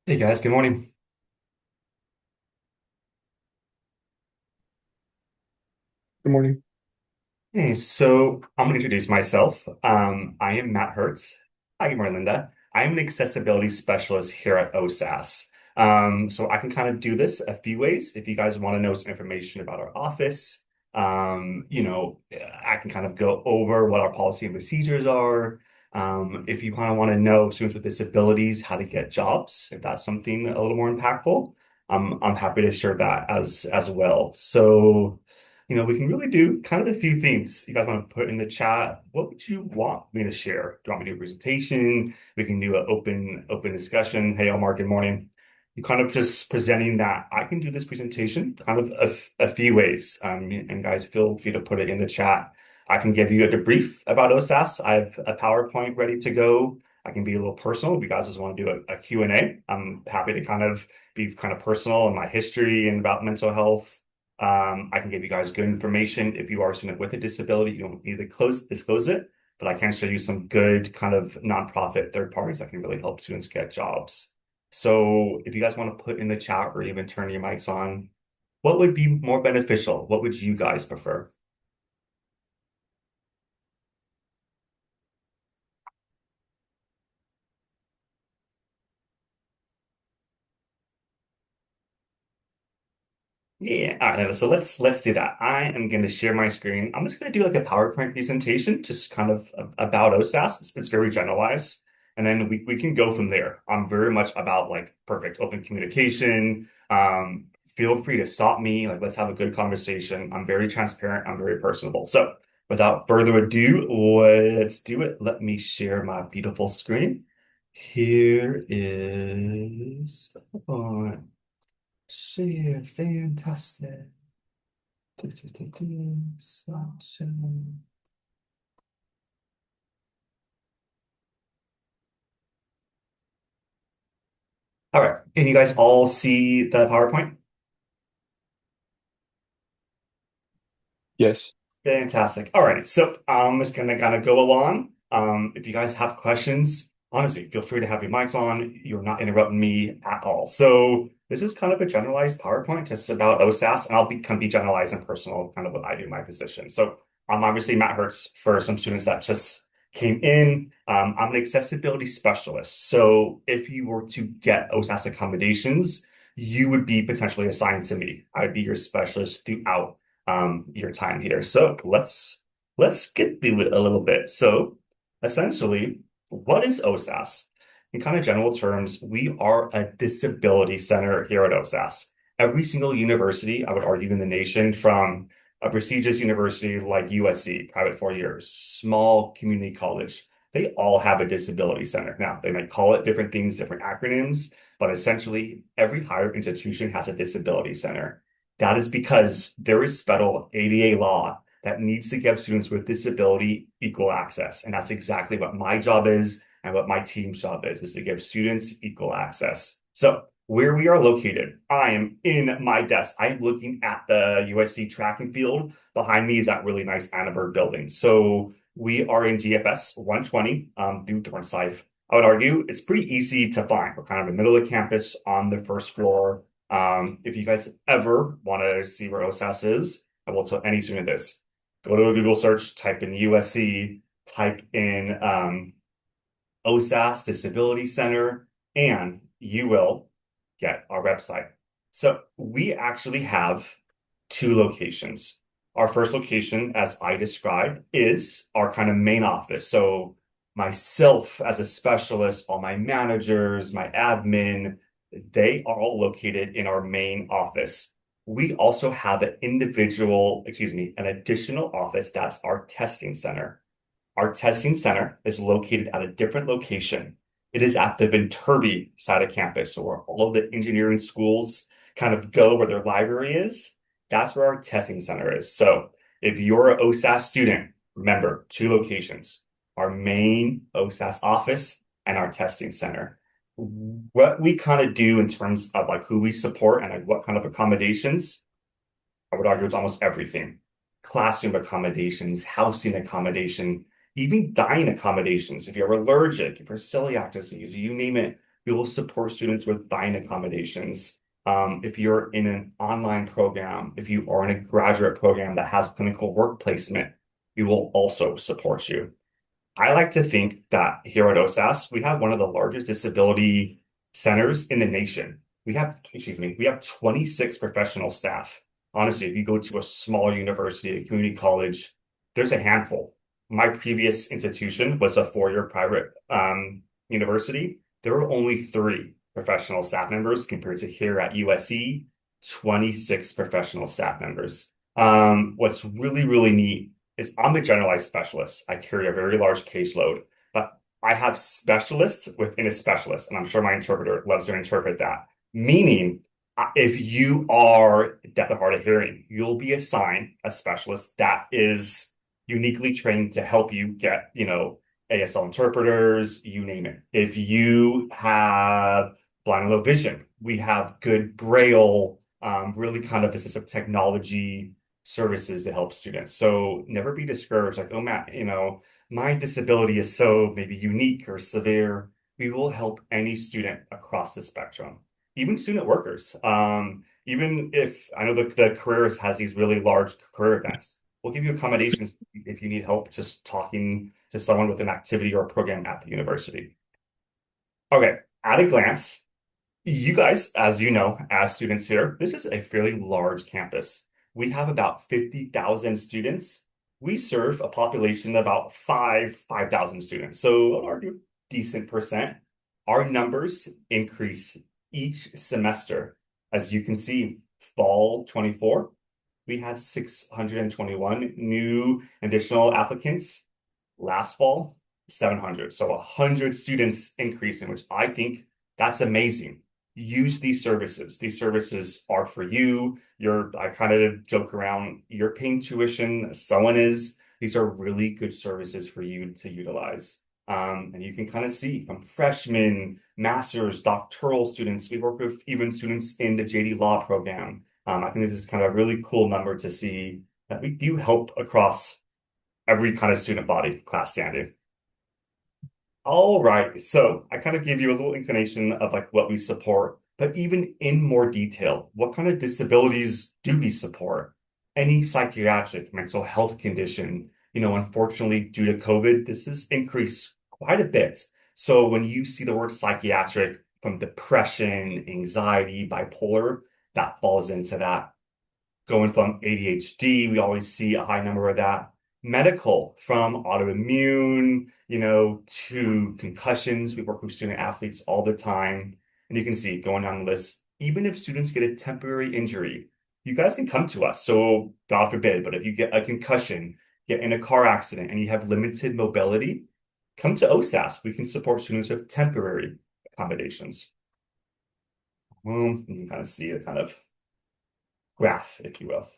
Hey guys, good morning. Good morning. Hey, so I'm going to introduce myself. I am Matt Hertz. Hi, good morning, Linda. I'm an accessibility specialist here at OSAS. So I can kind of do this a few ways. If you guys want to know some information about our office, I can kind of go over what our policy and procedures are. If you kind of want to know students with disabilities, how to get jobs, if that's something a little more impactful, I'm happy to share that as well. So. We can really do kind of a few things. You guys want to put in the chat, what would you want me to share? Do you want me to do a presentation? We can do an open discussion. Hey, Omar, good morning. I'm kind of just presenting that I can do this presentation kind of a few ways. And guys, feel free to put it in the chat. I can give you a debrief about OSAS. I have a PowerPoint ready to go. I can be a little personal. If you guys just want to do a Q&A, I'm happy to kind of be kind of personal in my history and about mental health. I can give you guys good information. If you are a student with a disability, you don't need to disclose it, but I can show you some good kind of nonprofit third parties that can really help students get jobs. So if you guys want to put in the chat or even turn your mics on, what would be more beneficial? What would you guys prefer? Yeah, all right, so let's do that. I am going to share my screen. I'm just going to do like a PowerPoint presentation, just kind of about OSAS. It's very generalized, and then we can go from there. I'm very much about like perfect open communication. Feel free to stop me. Like, let's have a good conversation. I'm very transparent. I'm very personable. So, without further ado, let's do it. Let me share my beautiful screen. Here is the one. Share, fantastic. Slideshow. All right. And you guys all see the PowerPoint? Yes. Fantastic. All right. So I'm just gonna kind of go along. If you guys have questions, honestly, feel free to have your mics on. You're not interrupting me at all. So this is kind of a generalized PowerPoint just about OSAS, and I'll be kind of be generalized and personal, kind of what I do in my position. So I'm obviously Matt Hertz for some students that just came in. I'm an accessibility specialist. So if you were to get OSAS accommodations, you would be potentially assigned to me. I'd be your specialist throughout your time here. So let's get through it a little bit. So essentially, what is OSAS? In kind of general terms, we are a disability center here at OSAS. Every single university, I would argue, in the nation, from a prestigious university like USC, private 4 years, small community college, they all have a disability center. Now, they might call it different things, different acronyms, but essentially every higher institution has a disability center. That is because there is federal ADA law that needs to give students with disability equal access. And that's exactly what my job is and what my team's job is to give students equal access. So where we are located, I am in my desk. I'm looking at the USC track and field. Behind me is that really nice Annenberg building. So we are in GFS 120 through Dornsife. I would argue it's pretty easy to find. We're kind of in the middle of campus on the first floor. If you guys ever want to see where OSAS is, I will tell any student this. Go to a Google search, type in USC, type in OSAS Disability Center, and you will get our website. So we actually have two locations. Our first location, as I described, is our kind of main office. So myself as a specialist, all my managers, my admin, they are all located in our main office. We also have an additional office that's our testing center. Our testing center is located at a different location. It is at the Viterbi side of campus, so where all of the engineering schools kind of go where their library is. That's where our testing center is. So if you're an OSAS student, remember two locations, our main OSAS office and our testing center. What we kind of do in terms of like who we support and like what kind of accommodations, I would argue it's almost everything. Classroom accommodations, housing accommodation, even dining accommodations. If you're allergic, if you're celiac disease, you name it, We will support students with dining accommodations. If you're in an online program, if you are in a graduate program that has clinical work placement, we will also support you. I like to think that here at OSAS, we have one of the largest disability centers in the nation. We have 26 professional staff. Honestly, if you go to a smaller university, a community college, there's a handful. My previous institution was a four-year private university. There were only three professional staff members compared to here at USC, 26 professional staff members. What's really, really neat is I'm a generalized specialist. I carry a very large caseload, but I have specialists within a specialist, and I'm sure my interpreter loves to interpret that. Meaning, if you are deaf and hard of hearing, you'll be assigned a specialist that is uniquely trained to help you get, ASL interpreters, you name it. If you have blind and low vision, we have good Braille, really kind of assistive technology services to help students. So never be discouraged, like, oh, Matt, my disability is so maybe unique or severe. We will help any student across the spectrum, even student workers. Even if I know the careers has these really large career events, we'll give you accommodations if you need help just talking to someone with an activity or a program at the university. Okay, at a glance, you guys, as you know, as students here, this is a fairly large campus. We have about 50,000 students. We serve a population of about 5,000 students. So I'd argue decent percent. Our numbers increase each semester. As you can see, fall 24, we had 621 new additional applicants. Last fall, 700. So 100 students increasing, which I think that's amazing. Use these services. These services are for you. I kind of joke around, you're paying tuition, someone is. These are really good services for you to utilize. And you can kind of see from freshmen, masters, doctoral students. We work with even students in the JD Law program. I think this is kind of a really cool number to see that we do help across every kind of student body class standing. All right. So I kind of gave you a little inclination of like what we support, but even in more detail, what kind of disabilities do we support? Any psychiatric mental health condition, unfortunately, due to COVID, this has increased quite a bit. So when you see the word psychiatric from depression, anxiety, bipolar, that falls into that. Going from ADHD, we always see a high number of that. Medical, from autoimmune, to concussions. We work with student athletes all the time. And you can see going down the list, even if students get a temporary injury, you guys can come to us. So God forbid, but if you get a concussion, get in a car accident, and you have limited mobility, come to OSAS. We can support students with temporary accommodations. Well, you can kind of see a kind of graph, if you will.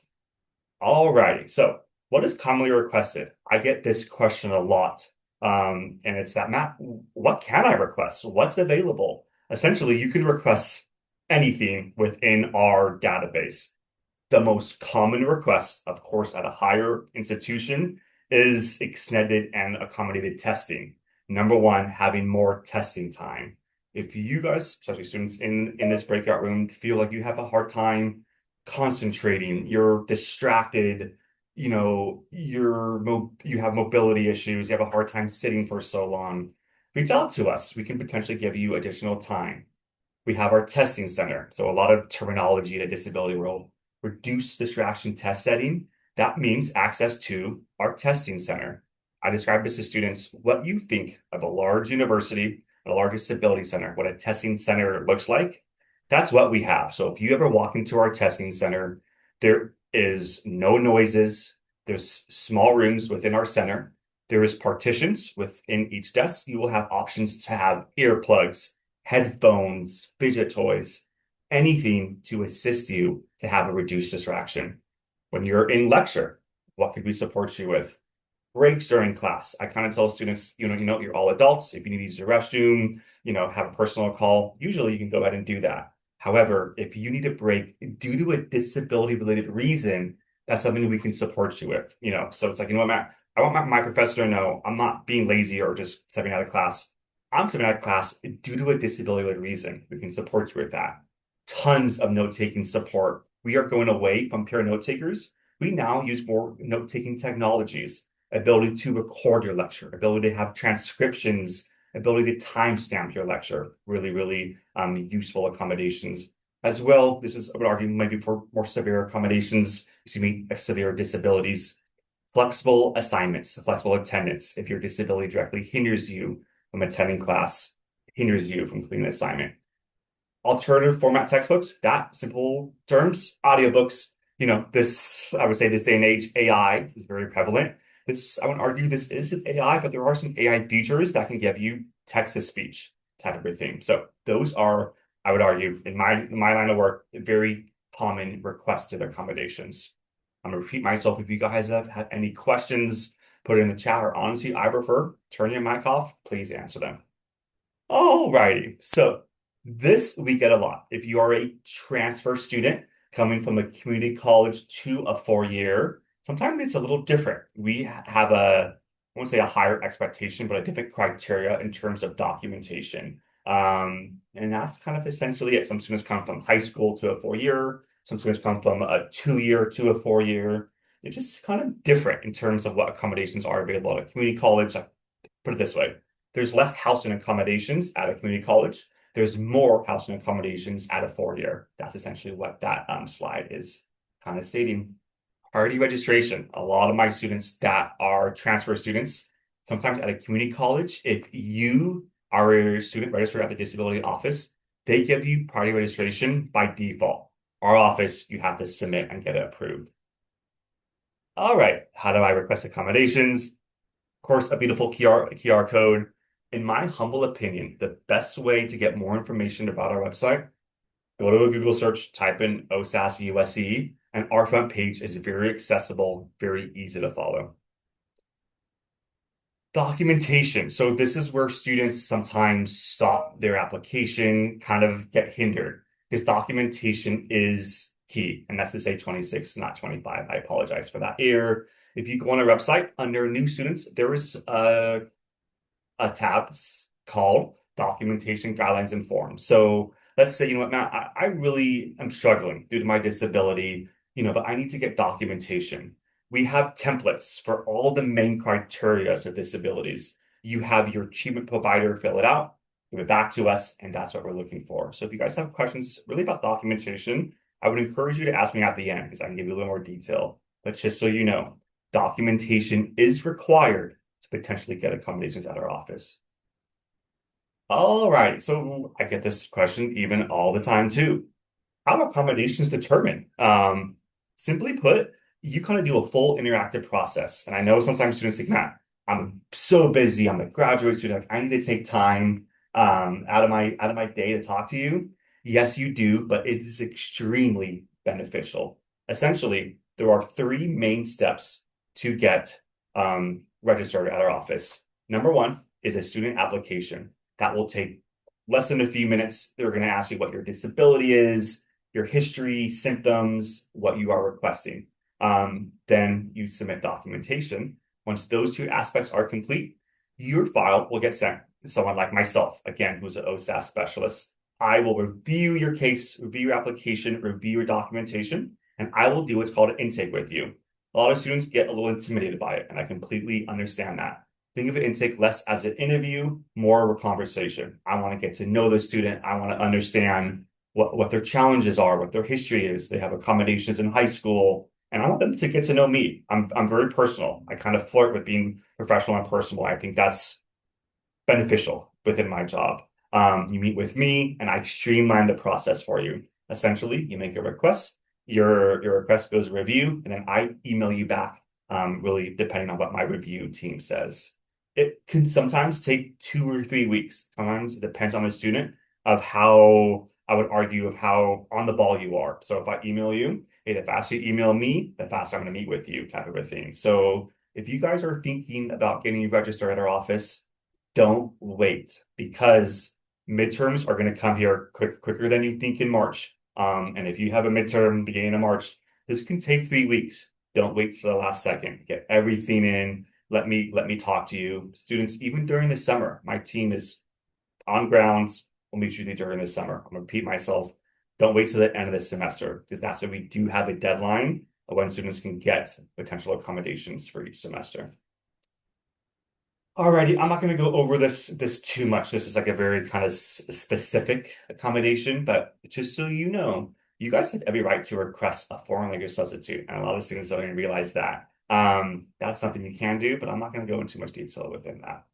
Alrighty. So, what is commonly requested? I get this question a lot. And it's that, Matt, what can I request? What's available? Essentially, you can request anything within our database. The most common request, of course, at a higher institution is extended and accommodated testing. Number one, having more testing time. If you guys, especially students in this breakout room, feel like you have a hard time concentrating, you're distracted, you have mobility issues, you have a hard time sitting for so long, reach out to us. We can potentially give you additional time. We have our testing center. So a lot of terminology in a disability world. Reduced distraction test setting. That means access to our testing center. I describe this to students what you think of a large university, a large disability center, what a testing center looks like. That's what we have. So if you ever walk into our testing center, there is no noises. There's small rooms within our center. There is partitions within each desk. You will have options to have earplugs, headphones, fidget toys, anything to assist you to have a reduced distraction. When you're in lecture, what could we support you with? Breaks during class. I kind of tell students, you're all adults. If you need to use the restroom, have a personal call, usually you can go ahead and do that. However, if you need a break due to a disability related reason, that's something we can support you with, So it's like, Matt, I want my professor to know I'm not being lazy or just stepping out of class. I'm taking that class due to a disability reason. We can support you with that. Tons of note-taking support. We are going away from pure note takers. We now use more note-taking technologies, ability to record your lecture, ability to have transcriptions, ability to timestamp your lecture. Really, really useful accommodations. As well, this is, I would argue, maybe for more severe accommodations, excuse me, severe disabilities. Flexible assignments, flexible attendance. If your disability directly hinders you from attending class, hinders you from completing the assignment. Alternative format textbooks, that simple terms, audiobooks. This, I would say this day and age, AI is very prevalent. This, I would argue this isn't AI, but there are some AI features that can give you text to speech type of a thing. So those are, I would argue, in my line of work, very common requested accommodations. I'm gonna repeat myself. If you guys have had any questions, put it in the chat, or honestly, I prefer turn your mic off. Please answer them. Alrighty. So this we get a lot. If you are a transfer student coming from a community college to a four-year, sometimes it's a little different. We have I won't say a higher expectation, but a different criteria in terms of documentation. And that's kind of essentially it. Some students come from high school to a four-year. Some students come from a two-year to a four-year. It's just kind of different in terms of what accommodations are available at a community college. Like, put it this way, there's less housing accommodations at a community college. There's more housing accommodations at a four-year. That's essentially what that slide is kind of stating. Priority registration. A lot of my students that are transfer students, sometimes at a community college, if you are a student registered at the disability office, they give you priority registration by default. Our office, you have to submit and get it approved. All right, how do I request accommodations? Of course, a beautiful QR code. In my humble opinion, the best way to get more information about our website, go to a Google search, type in OSAS USC, and our front page is very accessible, very easy to follow. Documentation. So this is where students sometimes stop their application, kind of get hindered. Because documentation is key, and that's to say 26, not 25. I apologize for that error. If you go on our website under new students, there is a tab called Documentation Guidelines and Forms. So let's say, Matt, I really am struggling due to my disability, but I need to get documentation. We have templates for all the main criteria of disabilities. You have your achievement provider fill it out, give it back to us, and that's what we're looking for. So if you guys have questions really about documentation, I would encourage you to ask me at the end because I can give you a little more detail. But just so you know, documentation is required to potentially get accommodations at our office. All right, so I get this question even all the time too. How are accommodations determined? Simply put, you kind of do a full interactive process. And I know sometimes students think, Matt, I'm so busy. I'm a graduate student. Like, I need to take time out of my day to talk to you. Yes, you do, but it is extremely beneficial. Essentially, there are three main steps to get registered at our office. Number one is a student application. That will take less than a few minutes. They're going to ask you what your disability is, your history, symptoms, what you are requesting. Then you submit documentation. Once those two aspects are complete, your file will get sent to someone like myself, again, who's an OSAS specialist. I will review your case, review your application, review your documentation, and I will do what's called an intake with you. A lot of students get a little intimidated by it, and I completely understand that. Think of an intake less as an interview, more of a conversation. I want to get to know the student. I want to understand what their challenges are, what their history is. They have accommodations in high school, and I want them to get to know me. I'm very personal. I kind of flirt with being professional and personal. I think that's beneficial within my job. You meet with me, and I streamline the process for you. Essentially, you make a request, your request goes to review, and then I email you back. Really depending on what my review team says. It can sometimes take 2 or 3 weeks. Sometimes it depends on the student of how I would argue of how on the ball you are. So if I email you, hey, the faster you email me, the faster I'm going to meet with you, type of a thing. So if you guys are thinking about getting registered at our office, don't wait because midterms are going to come here quicker than you think in March. And if you have a midterm beginning of March, this can take 3 weeks. Don't wait till the last second. Get everything in. Let me talk to you. Students, even during the summer, my team is on grounds. We'll meet you during the summer. I'm gonna repeat myself. Don't wait till the end of the semester because that's when we do have a deadline of when students can get potential accommodations for each semester. Alrighty, I'm not going to go over this too much. This is like a very kind of specific accommodation, but just so you know, you guys have every right to request a foreign language substitute, and a lot of students don't even realize that. That's something you can do, but I'm not going to go into too much detail within that.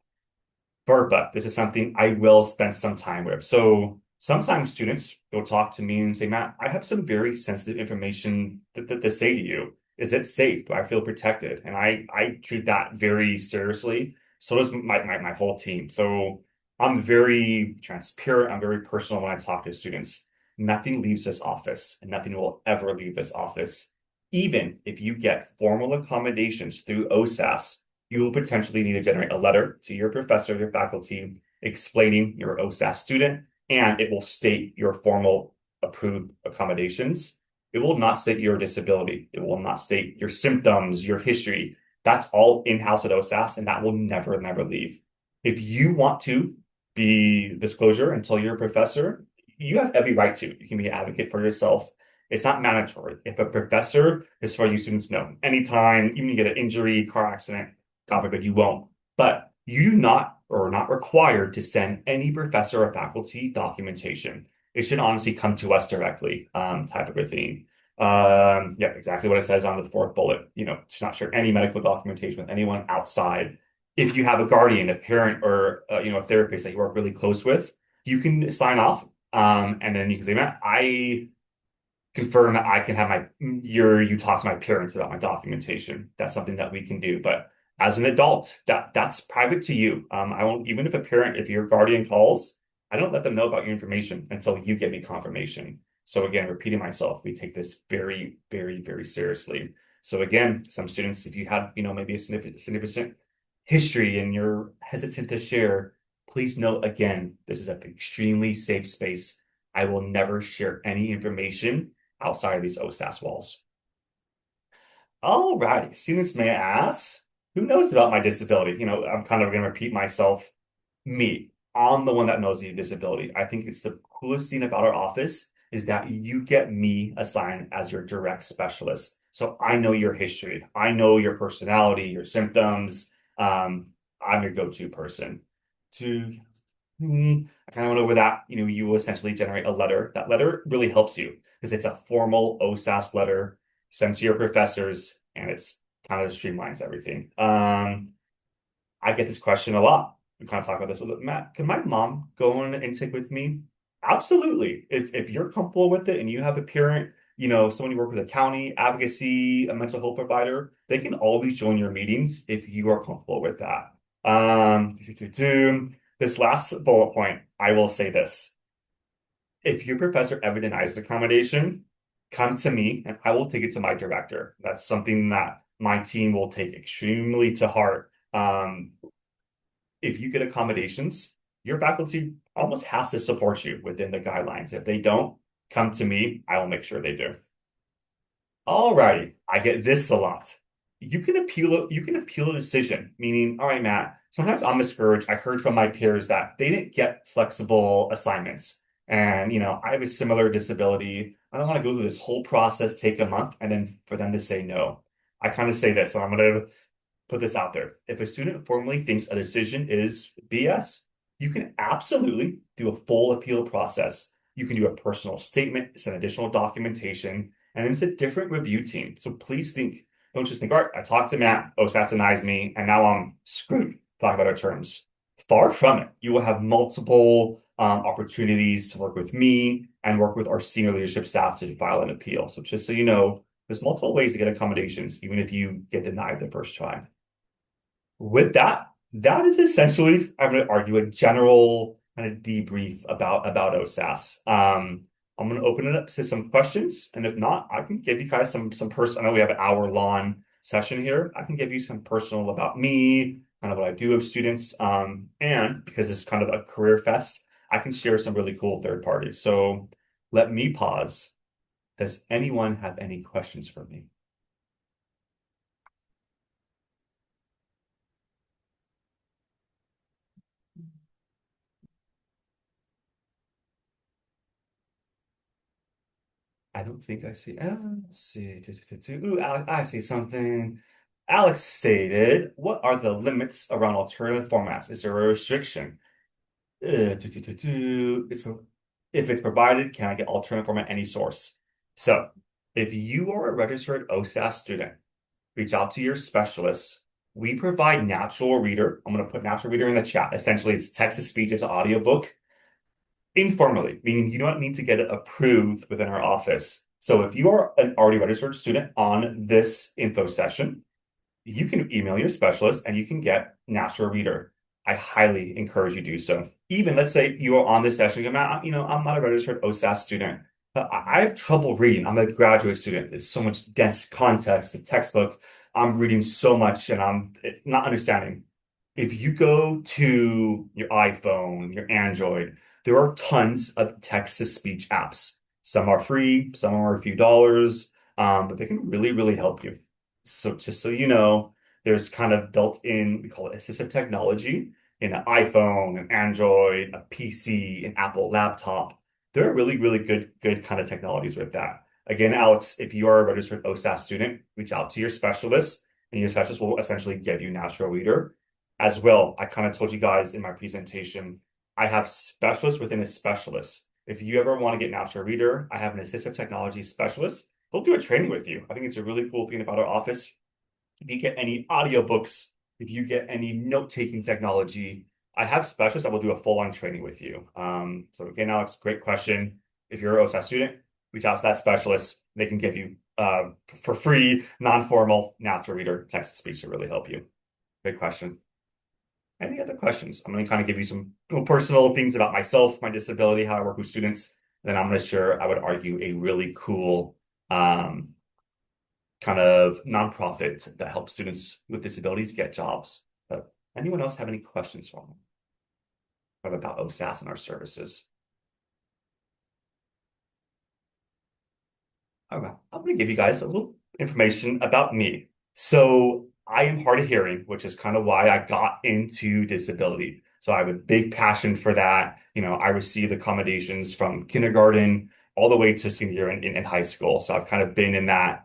FERPA, this is something I will spend some time with. So sometimes students go talk to me and say, Matt, I have some very sensitive information to say to you. Is it safe? Do I feel protected? And I treat that very seriously. So does my whole team. So I'm very transparent. I'm very personal when I talk to students. Nothing leaves this office, and nothing will ever leave this office. Even if you get formal accommodations through OSAS, you will potentially need to generate a letter to your professor, your faculty, explaining you're an OSAS student, and it will state your formal approved accommodations. It will not state your disability. It will not state your symptoms, your history. That's all in-house at OSAS, and that will never, never leave. If you want to be disclosure until you're a professor, you have every right to. You can be an advocate for yourself. It's not mandatory. If a professor, as far as you students know, anytime, even you get an injury, car accident, God forbid you won't. But you do not or are not required to send any professor or faculty documentation. It should honestly come to us directly, type of a thing. Yeah, exactly what it says on the fourth bullet. To not share any medical documentation with anyone outside. If you have a guardian, a parent, or a therapist that you work really close with, you can sign off, and then you can say, "Man, I confirm that I can have you talk to my parents about my documentation. That's something that we can do. But as an adult, that's private to you. I won't, even if a parent, if your guardian calls, I don't let them know about your information until you give me confirmation. So again, repeating myself, we take this very, very, very seriously. So again, some students, if you have, maybe a significant history and you're hesitant to share, please note again, this is an extremely safe space. I will never share any information outside of these OSAS walls. Alrighty, students may ask, who knows about my disability? I'm kind of going to repeat myself. Me, I'm the one that knows the disability. I think it's the coolest thing about our office is that you get me assigned as your direct specialist. So I know your history. I know your personality, your symptoms. Um, I'm your go-to person. To I kind of went over that. You will essentially generate a letter. That letter really helps you because it's a formal OSAS letter sent to your professors, and it's kind of streamlines everything. I get this question a lot. We kind of talk about this a little bit. Matt, can my mom go on an intake with me? Absolutely. If you're comfortable with it and you have a parent, someone you work with a county, advocacy, a mental health provider, they can always join your meetings if you are comfortable with that. This last bullet point, I will say this. If your professor ever denies the accommodation, come to me and I will take it to my director. That's something that my team will take extremely to heart. If you get accommodations, your faculty almost has to support you within the guidelines. If they don't, come to me. I will make sure they do. Alrighty, I get this a lot. You can appeal a decision, meaning, all right, Matt, sometimes I'm discouraged. I heard from my peers that they didn't get flexible assignments. And, I have a similar disability. I don't want to go through this whole process, take a month, and then for them to say no. I kind of say this, and I'm going to put this out there. If a student formally thinks a decision is BS, you can absolutely do a full appeal process. You can do a personal statement, send additional documentation, and it's a different review team. So please don't just think, all right, I talked to Matt, OSAS denies me, and now I'm screwed, talk about our terms. Far from it. You will have multiple opportunities to work with me and work with our senior leadership staff to file an appeal. So just so you know, there's multiple ways to get accommodations, even if you get denied the first try. With that, that is essentially, I'm going to argue, a general kind of debrief about OSAS. I'm going to open it up to some questions, and if not, I can give you guys some personal. I know we have an hour-long session here. I can give you some personal about me, kind of what I do with students, and because it's kind of a career fest, I can share some really cool third parties. So let me pause. Does anyone have any questions for me? I don't think I see. Let's see. Ooh, Alex, I see something. Alex stated, "What are the limits around alternative formats? Is there a restriction? It's if it's provided, can I get alternative format any source?" So, if you are a registered OSAS student, reach out to your specialist. We provide natural reader. I'm going to put natural reader in the chat. Essentially, it's text to speech, it's an audiobook informally, meaning you don't need to get it approved within our office. So if you are an already registered student on this info session, you can email your specialist and you can get Natural Reader. I highly encourage you to do so. Even let's say you are on this session, you're not, I'm not a registered OSAS student, but I have trouble reading. I'm a graduate student. There's so much dense context, the textbook. I'm reading so much and I'm not understanding. If you go to your iPhone, your Android, there are tons of text-to-speech apps. Some are free, some are a few dollars, but they can really, really help you. So just so you know, there's kind of built-in, we call it assistive technology in an iPhone, an Android, a PC, an Apple laptop. There are really, really good kind of technologies with that. Again, Alex, if you are a registered OSAS student, reach out to your specialist, and your specialist will essentially give you Natural Reader as well. I kind of told you guys in my presentation, I have specialists within a specialist. If you ever want to get Natural Reader, I have an assistive technology specialist. He'll do a training with you. I think it's a really cool thing about our office. If you get any audiobooks, if you get any note-taking technology, I have specialists that will do a full-on training with you. So again, Alex, great question. If you're an OSAS student, reach out to that specialist. They can give you for free, non-formal natural reader text-to-speech to really help you. Great question. Any other questions? I'm going to kind of give you some personal things about myself, my disability, how I work with students. Then I'm going to share, I would argue, a really cool kind of nonprofit that helps students with disabilities get jobs. But anyone else have any questions for me about OSAS and our services? All right, I'm going to give you guys a little information about me. So I am hard of hearing, which is kind of why I got into disability. So I have a big passion for that. I received accommodations from kindergarten all the way to senior year in high school. So I've kind of been in that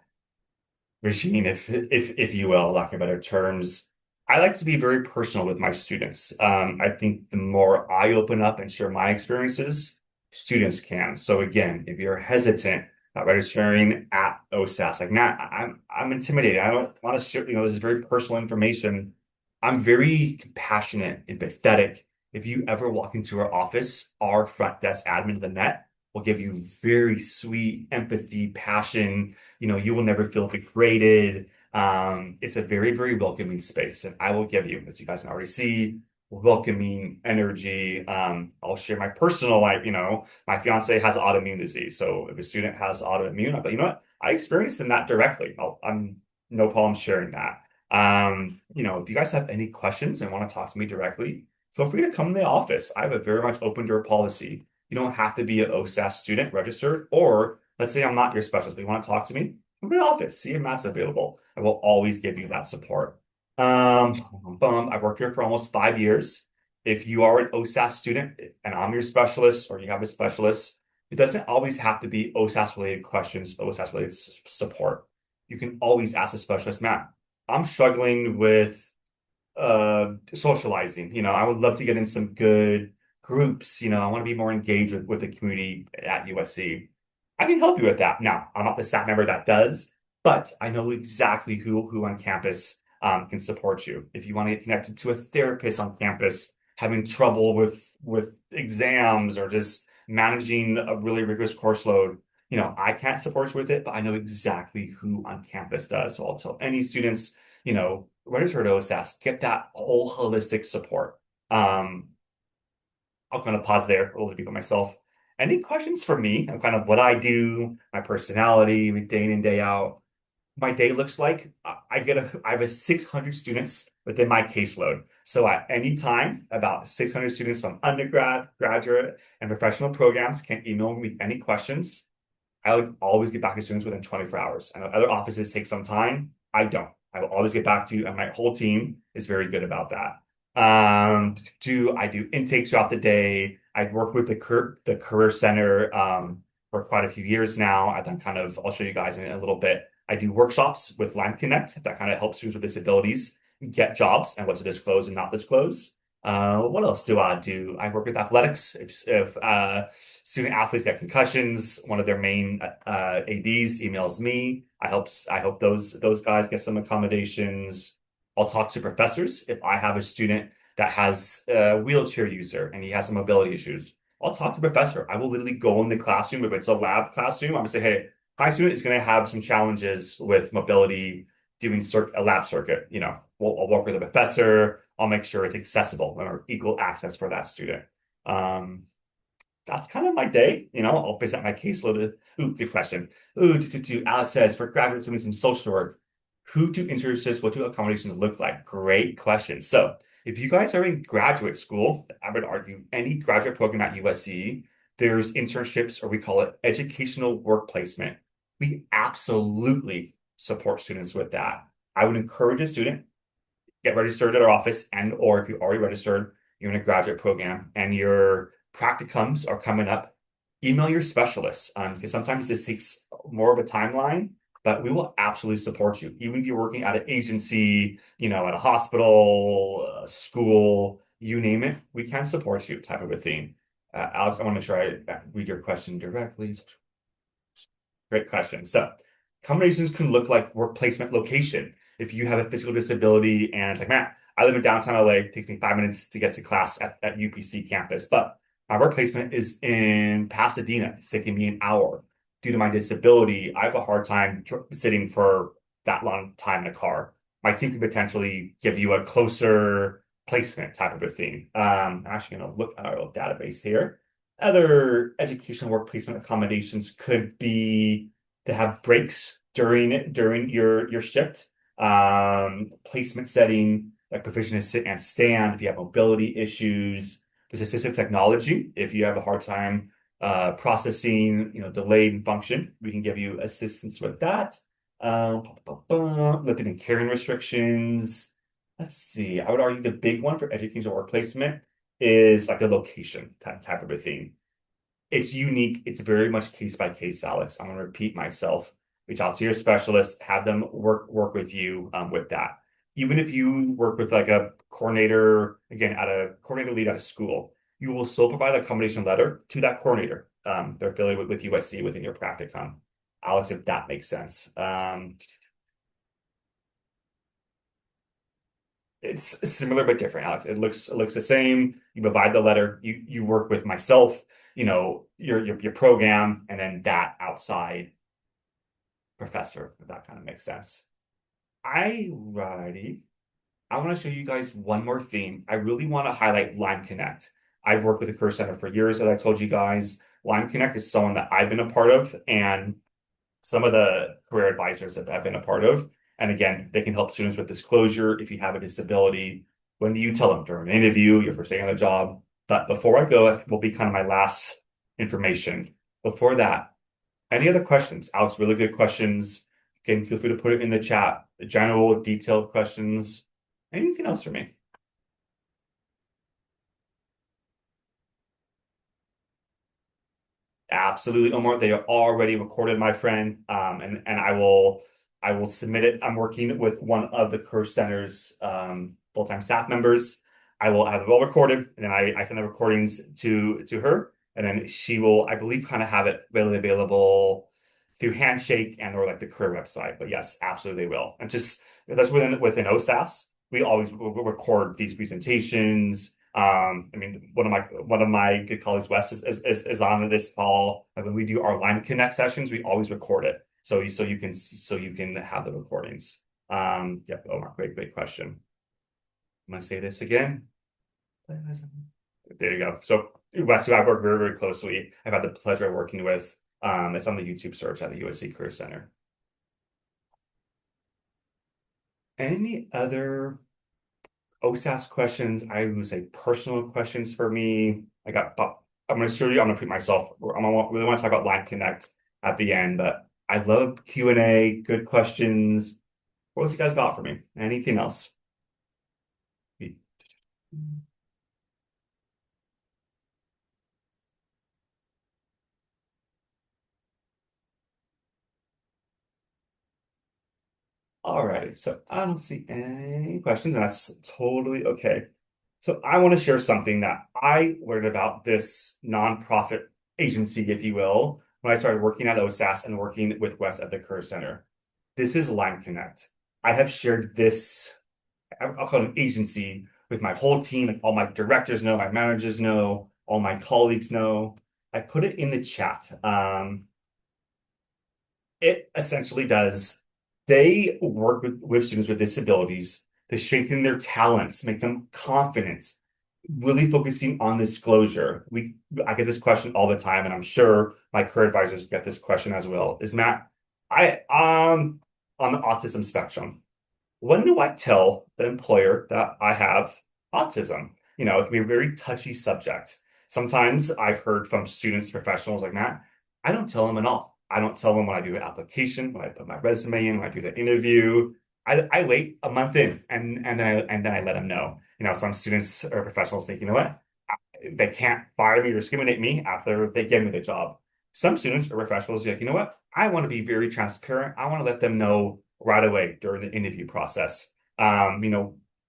regime, if you will, lack of better terms. I like to be very personal with my students. I think the more I open up and share my experiences, students can. So again, if you're hesitant about registering at OSAS, like Matt, I'm intimidated. I don't want to share, this is very personal information. I'm very compassionate, empathetic. If you ever walk into our office, our front desk admin, the net, will give you very sweet empathy, passion. You will never feel degraded. It's a very, very welcoming space. And I will give you, as you guys can already see, welcoming energy. I'll share my personal life. My fiance has autoimmune disease. So if a student has autoimmune, I'll be, you know what? I experienced in that directly. I'm no problem sharing that. If you guys have any questions and want to talk to me directly, feel free to come to the office. I have a very much open door policy. You don't have to be an OSAS student registered, or let's say I'm not your specialist, but you want to talk to me, come to the office, see if Matt's available. I will always give you that support. I've worked here for almost 5 years. If you are an OSAS student and I'm your specialist or you have a specialist, it doesn't always have to be OSAS related questions, OSAS related support. You can always ask a specialist, Matt, I'm struggling with socializing. I would love to get in some good groups. I want to be more engaged with the community at USC. I can help you with that. Now, I'm not the staff member that does, but I know exactly who on campus can support you. If you want to get connected to a therapist on campus, having trouble with exams or just managing a really rigorous course load, I can't support you with it, but I know exactly who on campus does. So I'll tell any students, registered OSAS, get that whole holistic support. Um, I'll kind of pause there a little bit of myself. Any questions for me? I'm kind of what I do, my personality, day in and day out. My day looks like I have a 600 students within my caseload. So at any time, about 600 students from undergrad, graduate, and professional programs can email me with any questions. I would always get back to students within 24 hours. I know other offices take some time. I don't. I will always get back to you, and my whole team is very good about that. Do I do intakes throughout the day? I work with the career center. for quite a few years now. I've done kind of, I'll show you guys in a little bit. I do workshops with Lime Connect that kind of helps students with disabilities get jobs and what to disclose and not disclose. What else do I do? I work with athletics. If student athletes get concussions, one of their main ADs emails me. I hope those guys get some accommodations. I'll talk to professors if I have a student that has a wheelchair user and he has some mobility issues. I'll talk to the professor. I will literally go in the classroom. If it's a lab classroom, I'm gonna say, hey, my student is gonna have some challenges with mobility doing a lab circuit. I'll work with the professor. I'll make sure it's accessible or equal access for that student. Um, that's kind of my day. I'll present my caseload. Ooh, good question. Alex says for graduate students in social work, who do internships, what do accommodations look like? Great question. So if you guys are in graduate school, I would argue any graduate program at USC, there's internships, or we call it educational work placement. We absolutely support students with that. I would encourage a student get registered at our office, and or if you already registered, you're in a graduate program and your practicums are coming up, email your specialists, because sometimes this takes more of a timeline, but we will absolutely support you. Even if you're working at an agency, at a hospital, a school, you name it, we can support you type of a thing. Alex, I want to make sure I read your question directly. Great question. So accommodations can look like work placement location. If you have a physical disability and it's like, man, I live in downtown LA, it takes me 5 minutes to get to class at UPC campus, but my work placement is in Pasadena. It's taking me an hour. Due to my disability, I have a hard time sitting for that long time in a car. My team can potentially give you a closer placement type of a thing. I'm actually going to look at our little database here. Other educational work placement accommodations could be to have breaks during your shift. Placement setting, like provision to sit and stand if you have mobility issues. There's assistive technology. If you have a hard time processing, delayed function, we can give you assistance with that. Lifting and carrying restrictions. Let's see. I would argue the big one for educational work placement is like the location type of a thing. It's unique. It's very much case by case, Alex. I'm going to repeat myself. Reach out to your specialist, have them work with you with that. Even if you work with like a coordinator, again, at a coordinator lead at a school, you will still provide a accommodation letter to that coordinator. They're affiliated with USC within your practicum. Alex, if that makes sense. It's similar but different, Alex. It looks the same. You provide the letter. You work with myself, your program, and then that outside professor, if that kind of makes sense. Righty. I want to show you guys one more theme. I really want to highlight Lime Connect. I've worked with the Career Center for years, as I told you guys. Lime Connect is someone that I've been a part of, and some of the career advisors that I've been a part of. And again, they can help students with disclosure if you have a disability. When do you tell them? During an interview, your first day on the job. But before I go, that will be kind of my last information. Before that, any other questions? Alex, really good questions. Again, feel free to put it in the chat. The general, detailed questions. Anything else for me? Absolutely, Omar. They are already recorded, my friend. And I will submit it. I'm working with one of the Career Center's full-time staff members. I will have it all recorded, and then I send the recordings to her, and then she will, I believe, kind of have it readily available through Handshake and or like the career website. But yes, absolutely they will. And just that's within OSAS. We always record these presentations. I mean, one of my good colleagues, Wes, is on this call. And when we do our Line Connect sessions, we always record it, so you can have the recordings. Yep, Omar, great question. I'm gonna say this again. There you go. So Wes, who I work very closely, I've had the pleasure of working with. It's on the YouTube search at the USC Career Center. Any other OSAS questions? I would say personal questions for me. I'm going to show you. I'm going to put myself. Really want to talk about Line Connect at the end, but I love Q&A. Good questions. What else you guys got for me? Anything else? Alrighty, so I don't see any questions, and that's totally okay. So I want to share something that I learned about this nonprofit agency, if you will, when I started working at OSAS and working with Wes at the Career Center. This is Line Connect. I have shared this, I'll call it an agency, with my whole team. Like all my directors know, my managers know, all my colleagues know. I put it in the chat. It essentially does. They work with students with disabilities to strengthen their talents, make them confident, really focusing on disclosure. I get this question all the time, and I'm sure my career advisors get this question as well. Is Matt, I on the autism spectrum. When do I tell the employer that I have autism? It can be a very touchy subject. Sometimes I've heard from students, professionals like Matt, I don't tell them at all. I don't tell them when I do an application, when I put my resume in, when I do the interview. I wait a month in and then I let them know. Some students or professionals think, you know what? They can't fire me or discriminate me after they give me the job. Some students or professionals are like, you know what? I want to be very transparent. I want to let them know right away during the interview process. I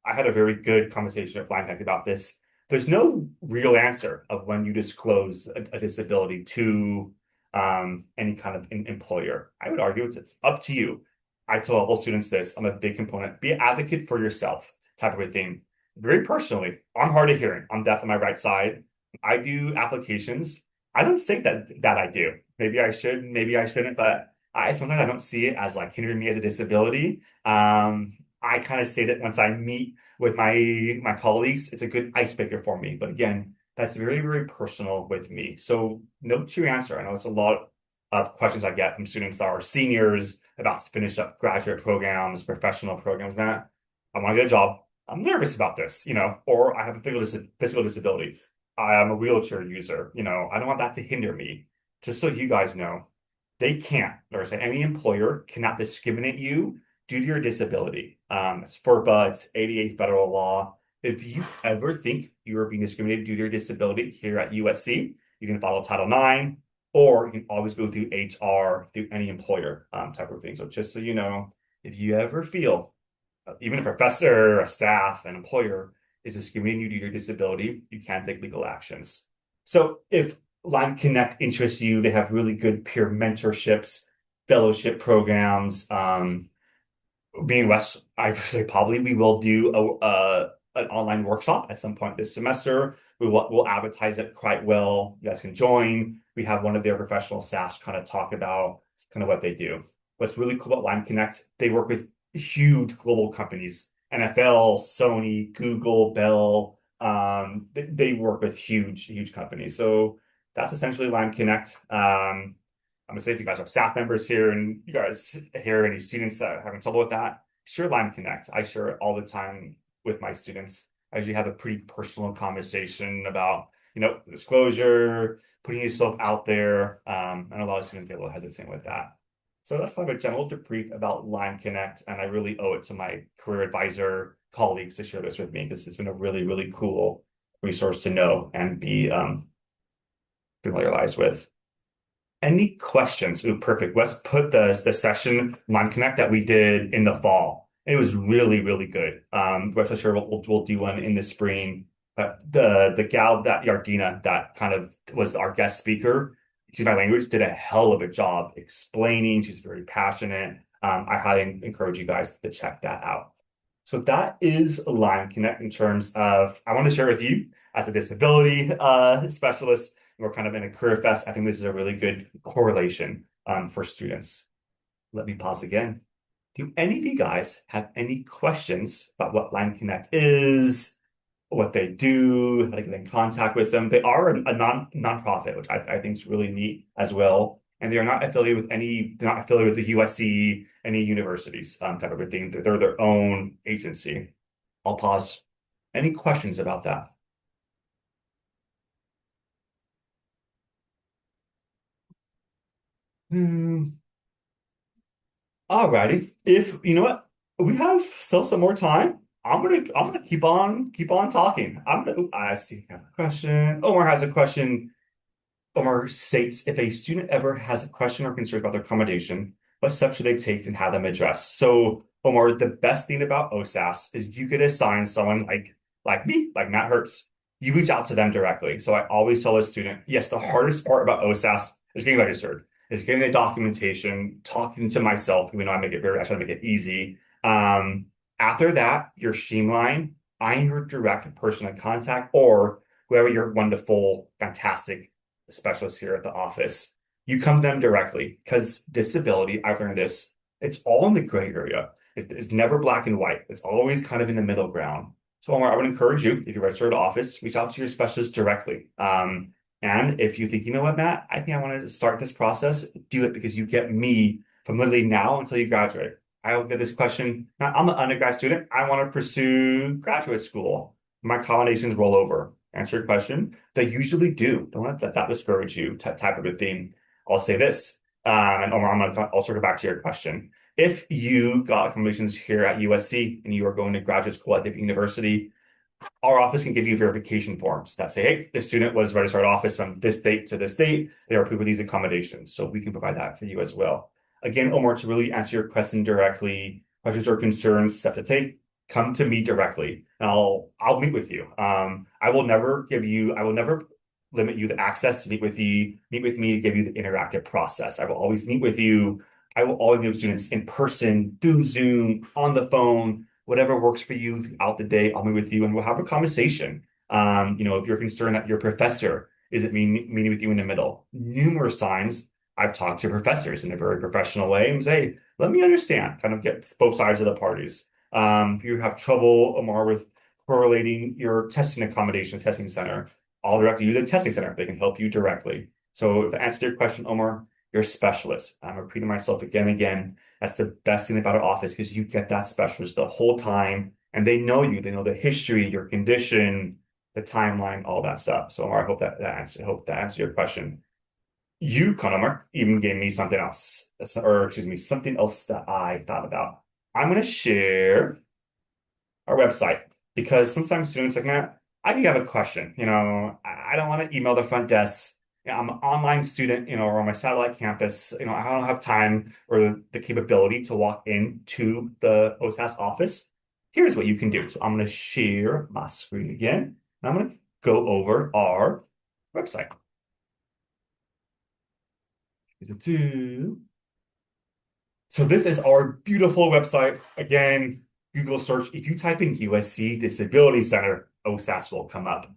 had a very good conversation with Blind Tech about this. There's no real answer of when you disclose a disability to any kind of employer. I would argue it's up to you. I tell all students this. I'm a big component. Be an advocate for yourself, type of a thing. Very personally, I'm hard of hearing. I'm deaf on my right side. I do applications. I don't say that I do. Maybe I should, maybe I shouldn't, but I sometimes I don't see it as like hindering me as a disability. I kind of say that once I meet with my colleagues, it's a good icebreaker for me. But again, that's very, very personal with me. So no true answer. I know it's a lot of questions I get from students that are seniors about to finish up graduate programs, professional programs. That I want to get a job. I'm nervous about this, or I have a physical disability. I am a wheelchair user, I don't want that to hinder me. Just so you guys know, they can't, or say any employer cannot discriminate you due to your disability. It's FERPA, it's ADA federal law. If you ever think you are being discriminated due to your disability here at USC, you can follow Title IX, or you can always go through HR, through any employer type of thing. So just so you know, if you ever feel even a professor, a staff, an employer is discriminating you due to your disability, you can take legal actions. So if Lime Connect interests you, they have really good peer mentorships, fellowship programs. Me and Wes, I say probably we will do an online workshop at some point this semester. We'll advertise it quite well. You guys can join. We have one of their professional staffs kind of talk about kind of what they do. What's really cool about Lime Connect, they work with huge global companies, NFL, Sony, Google, Bell. They work with huge, huge companies. So that's essentially Lime Connect. I'm gonna say if you guys are staff members here and you guys hear any students that are having trouble with that, share Lime Connect. I share it all the time with my students. I usually have a pretty personal conversation about, disclosure, putting yourself out there. And a lot of students get a little hesitant with that. So that's kind of a general debrief about Lime Connect, and I really owe it to my career advisor colleagues to share this with me because it's been a really, really cool resource to know and be familiarized with. Any questions? Ooh, perfect. Let's put the session Lime Connect that we did in the fall. It was really, really good. Rest assured we'll do one in the spring. The gal that Yardina that kind of was our guest speaker, excuse my language, did a hell of a job explaining. She's very passionate. I highly encourage you guys to check that out. So that is Lime Connect in terms of I want to share with you as a disability specialist. We're kind of in a career fest. I think this is a really good correlation for students. Let me pause again. Do any of you guys have any questions about what Line Connect is, what they do, how to get in contact with them? They are a nonprofit, which I think is really neat as well. And they are not affiliated with they're not affiliated with the USC, any universities, type of a thing. They're their own agency. I'll pause. Any questions about that? Hmm. Alrighty. If you know what, we have still some more time. I'm gonna keep on talking. I see I have a question. Omar has a question. Omar states if a student ever has a question or concerns about their accommodation, what steps should they take and have them addressed? So Omar, the best thing about OSAS is you could assign someone like me, like Matt Hertz. You reach out to them directly. So I always tell a student, yes, the hardest part about OSAS is getting registered, is getting the documentation, talking to myself, even though I try to make it easy. After that, your streamline, I'm your direct person of contact, or whoever your wonderful, fantastic specialist here at the office. You come to them directly because disability, I've learned this, it's all in the gray area. It's never black and white. It's always kind of in the middle ground. So Omar, I would encourage you, if you register at office, reach out to your specialist directly. And if you think, you know what, Matt, I think I want to start this process, do it because you get me from literally now until you graduate. I will get this question. Now, I'm an undergrad student. I want to pursue graduate school. My accommodations roll over. Answer your question. They usually do. Don't let that discourage you, type of a thing. I'll say this. And Omar, I'm going to also go back to your question. If you got accommodations here at USC and you are going to graduate school at different university, our office can give you verification forms that say, hey, the student was registered at office from this date to this date. They are approved of these accommodations. So we can provide that for you as well. Again, Omar, to really answer your question directly, questions or concerns, step to take, come to me directly and I'll meet with you. I will never limit you the access to meet with me to give you the interactive process. I will always meet with you. I will always meet with students in person, through Zoom, on the phone, whatever works for you throughout the day. I'll meet with you and we'll have a conversation. If you're concerned that your professor isn't meeting with you in the middle, numerous times I've talked to professors in a very professional way and say, let me understand, kind of get both sides of the parties. If you have trouble, Omar, with correlating your testing accommodation testing center, I'll direct you to the testing center. They can help you directly. So to answer your question, Omar, you're a specialist. I'm repeating myself again and again. That's the best thing about our office because you get that specialist the whole time and they know you. They know the history, your condition, the timeline, all that stuff. So Omar, I hope that answered your question. You, Conor, even gave me something else, or excuse me, something else that I thought about. I'm going to share our website because sometimes students like, man, I do have a question. I don't want to email the front desk. I'm an online student, or on my satellite campus. I don't have time or the capability to walk into the OSAS office. Here's what you can do. So I'm going to share my screen again. And I'm going to go over our website. So this is our beautiful website. Again, Google search. If you type in USC Disability Center, OSAS will come up.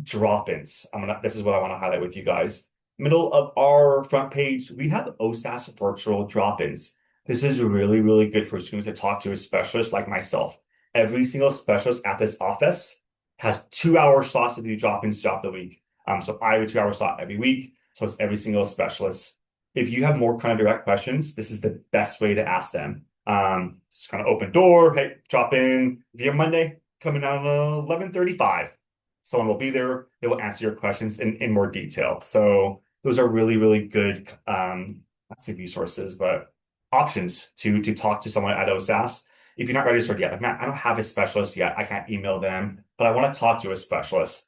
Drop-ins. This is what I want to highlight with you guys. Middle of our front page, we have OSAS virtual drop-ins. This is really, really good for students to talk to a specialist like myself. Every single specialist at this office has 2 hour slots to do drop-ins throughout the week. So I have a 2 hour slot every week. So it's every single specialist. If you have more kind of direct questions, this is the best way to ask them. It's kind of open door. Hey, drop in. If you have Monday, coming out at 11:35. Someone will be there. They will answer your questions in more detail. So those are really, really good, not say resources, but options to talk to someone at OSAS. If you're not registered yet, like, Matt, I don't have a specialist yet. I can't email them, but I want to talk to a specialist.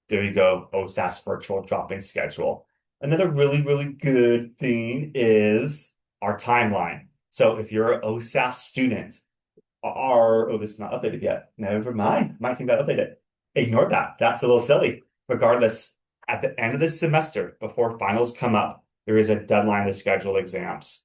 There you go, OSAS virtual drop-in schedule. Another really, really good thing is our timeline. So if you're an OSAS student, this is not updated yet. Never mind. Might think that updated. Ignore that. That's a little silly. Regardless, at the end of the semester, before finals come up, there is a deadline to schedule exams.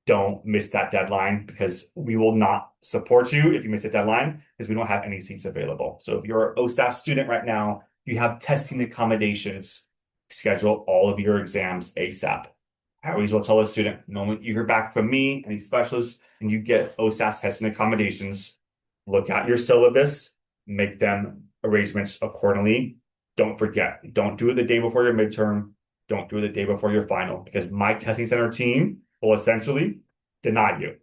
Don't miss that deadline because we will not support you if you miss a deadline because we don't have any seats available. So if you're an OSAS student right now, you have testing accommodations, schedule all of your exams ASAP. I always will tell a student, the moment you hear back from me, any specialists, and you get OSAS testing accommodations, look at your syllabus, make them arrangements accordingly. Don't forget, don't do it the day before your midterm. Don't do it the day before your final because my testing center team will essentially deny you.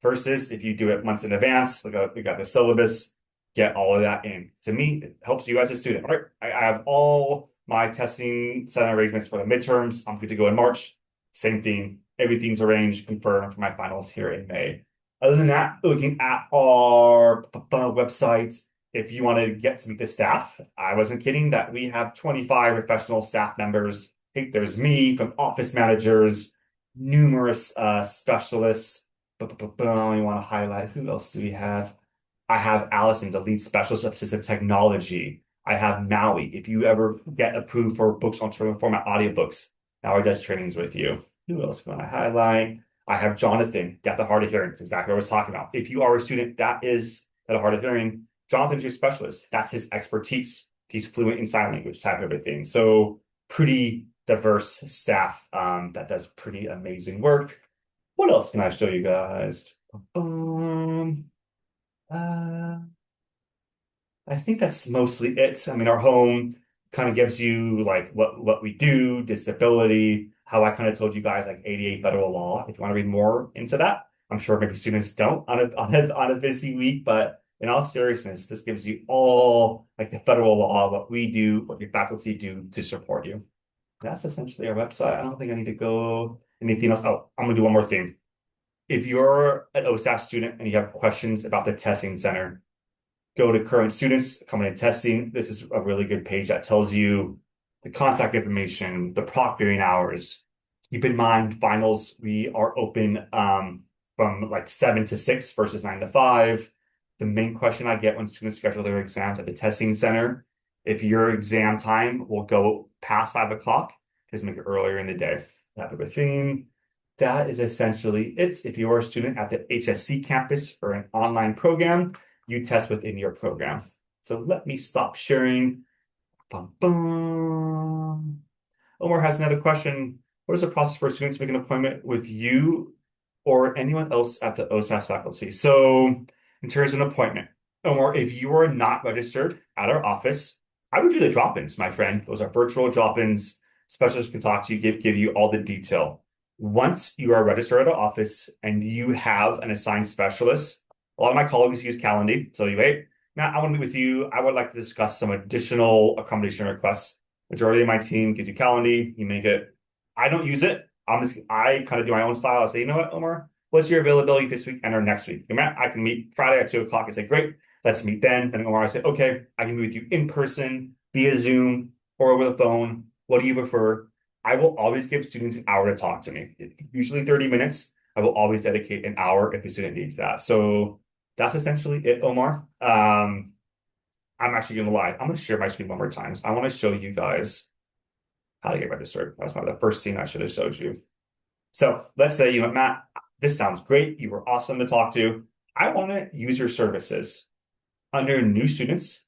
Versus if you do it months in advance, we got the syllabus, get all of that in. To me, it helps you as a student. All right, I have all my testing center arrangements for the midterms. I'm good to go in March. Same thing. Everything's arranged, confirmed for my finals here in May. Other than that, looking at our website, if you want to get some of the staff, I wasn't kidding that we have 25 professional staff members. Hey, there's me from office managers, numerous specialists, You want to highlight who else do we have? I have Allison, the lead specialist of assistive technology. I have Maui. If you ever get approved for books on term format audiobooks, Maui does trainings with you. Who else do I want to highlight? I have Jonathan, got the hard of hearing. It's exactly what I was talking about. If you are a student that is at a hard of hearing, Jonathan's your specialist. That's his expertise. He's fluent in sign language type of everything. So pretty diverse staff that does pretty amazing work. What else can I show you guys? Um, uh, I think that's mostly it. I mean, our home kind of gives you like what we do, disability, how I kind of told you guys like ADA federal law. If you want to read more into that, I'm sure maybe students don't on a busy week, but in all seriousness, this gives you all like the federal law, what we do, what your faculty do to support you. That's essentially our website. I don't think I need to go anything else. Oh, I'm gonna do one more thing. If you're an OSAS student and you have questions about the testing center, go to current students coming in testing. This is a really good page that tells you the contact information, the proctoring hours. Keep in mind, finals, we are open from like 7 to 6 versus 9 to 5. The main question I get when students schedule their exams at the testing center, if your exam time will go past 5 o'clock, just make it earlier in the day. That of a thing. That is essentially it. If you are a student at the HSC campus or an online program, you test within your program. So let me stop sharing. Bum, bum. Omar has another question. What is the process for a student to make an appointment with you or anyone else at the OSAS faculty? So, in terms of an appointment, Omar, if you are not registered at our office, I would do the drop-ins, my friend. Those are virtual drop-ins. Specialists can talk to you, give you all the detail. Once you are registered at our office and you have an assigned specialist, a lot of my colleagues use Calendly. So you wait. Now, I want to meet with you. I would like to discuss some additional accommodation requests. Majority of my team gives you Calendly. You make it. I don't use it. I kind of do my own style. I say, you know what, Omar, what's your availability this week and or next week? I can meet Friday at 2 o'clock. I say, great, let's meet then. And Omar, I say, okay, I can meet with you in person, via Zoom, or over the phone. What do you prefer? I will always give students an hour to talk to me. Usually 30 minutes. I will always dedicate an hour if the student needs that. So that's essentially it, Omar. I'm actually gonna lie. I'm gonna share my screen one more time. I want to show you guys how to get registered. That's probably the first thing I should have showed you. So let's say, Matt, this sounds great. You were awesome to talk to. I want to use your services. Under new students,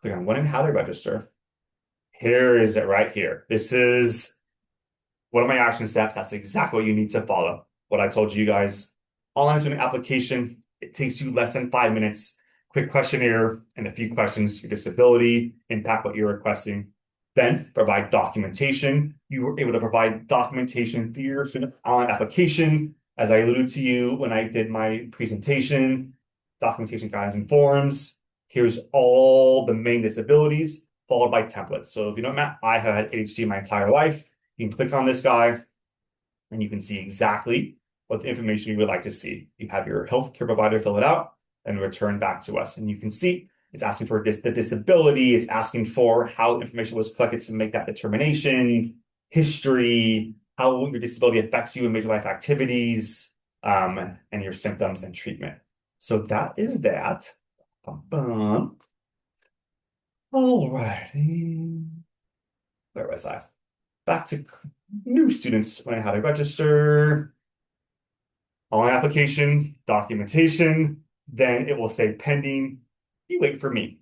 click on when and how to register. Here is it right here. This is one of my action steps. That's exactly what you need to follow. What I told you guys. Online student application. It takes you less than 5 minutes. Quick questionnaire and a few questions. Your disability, impact what you're requesting. Then provide documentation. You were able to provide documentation through your student online application. As I alluded to you when I did my presentation, documentation guides and forms. Here's all the main disabilities followed by templates. So if you know, Matt, I have had ADHD my entire life. You can click on this guy and you can see exactly what the information you would like to see. You have your healthcare provider fill it out and return back to us. And you can see it's asking for the disability. It's asking for how information was collected to make that determination, history, how your disability affects you in major life activities, and your symptoms and treatment. So that is that. Bum, bum. All righty. Where was I? Back to new students learning how to register, online application, documentation, then it will say pending. You wait for me.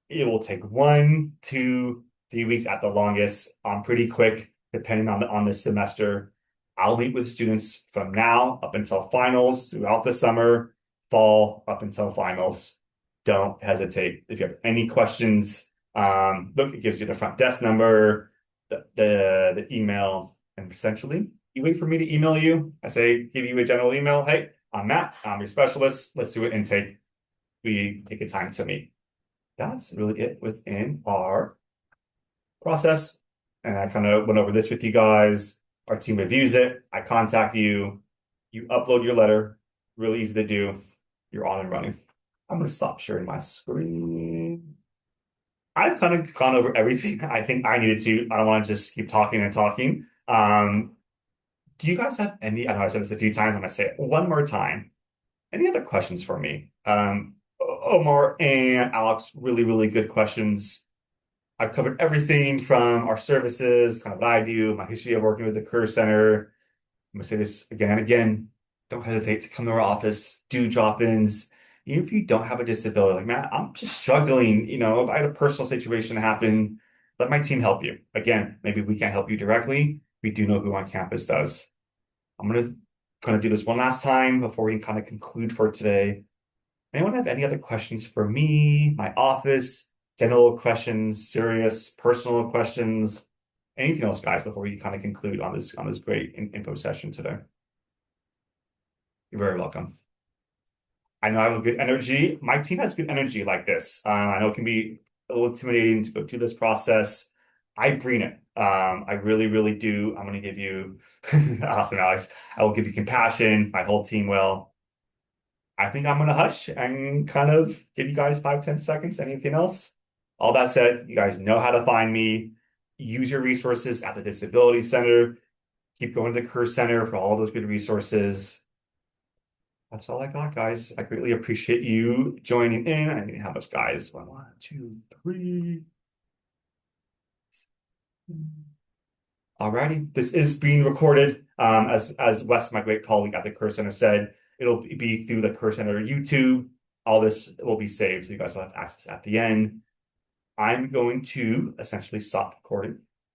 It will take 1, 2, 3 weeks at the longest. Pretty quick, depending on the semester. I'll meet with students from now up until finals throughout the summer, fall up until finals. Don't hesitate. If you have any questions, look, it gives you the front desk number, the email, and essentially you wait for me to email you. I say, give you a general email. Hey, I'm Matt. I'm your specialist. Let's do an intake. We take a time to meet. That's really it within our process. And I kind of went over this with you guys. Our team reviews it. I contact you. You upload your letter. Really easy to do. You're on and running. I'm going to stop sharing my screen. I've kind of gone over everything I think I needed to. I don't want to just keep talking and talking. Do you guys have any, I know I said this a few times, I'm gonna say it one more time. Any other questions for me? Omar and Alex, really, really good questions. I've covered everything from our services, kind of what I do, my history of working with the Career Center. I'm gonna say this again and again. Don't hesitate to come to our office, do drop-ins. Even if you don't have a disability, like, man, I'm just struggling. If I had a personal situation happen, let my team help you. Again, maybe we can't help you directly. We do know who on campus does. I'm gonna kind of do this one last time before we kind of conclude for today. Anyone have any other questions for me, my office, general questions, serious, personal questions, anything else, guys, before we kind of conclude on this great info session today? You're very welcome. I know I have a good energy. My team has good energy like this. I know it can be a little intimidating to go through this process. I bring it. I really, really do. I'm going to give you, awesome, Alex. I will give you compassion. My whole team will. I think I'm going to hush and kind of give you guys 5, 10 seconds. Anything else? All that said, you guys know how to find me. Use your resources at the Disability Center. Keep going to the Career Center for all those good resources. That's all I got, guys. I greatly appreciate you joining in. I mean, how much, guys? One, two, three. Alrighty. This is being recorded. As Wes, my great colleague at the Career Center, said, it'll be through the Career Center YouTube. All this will be saved, so you guys will have access at the end. I'm going to essentially stop recording.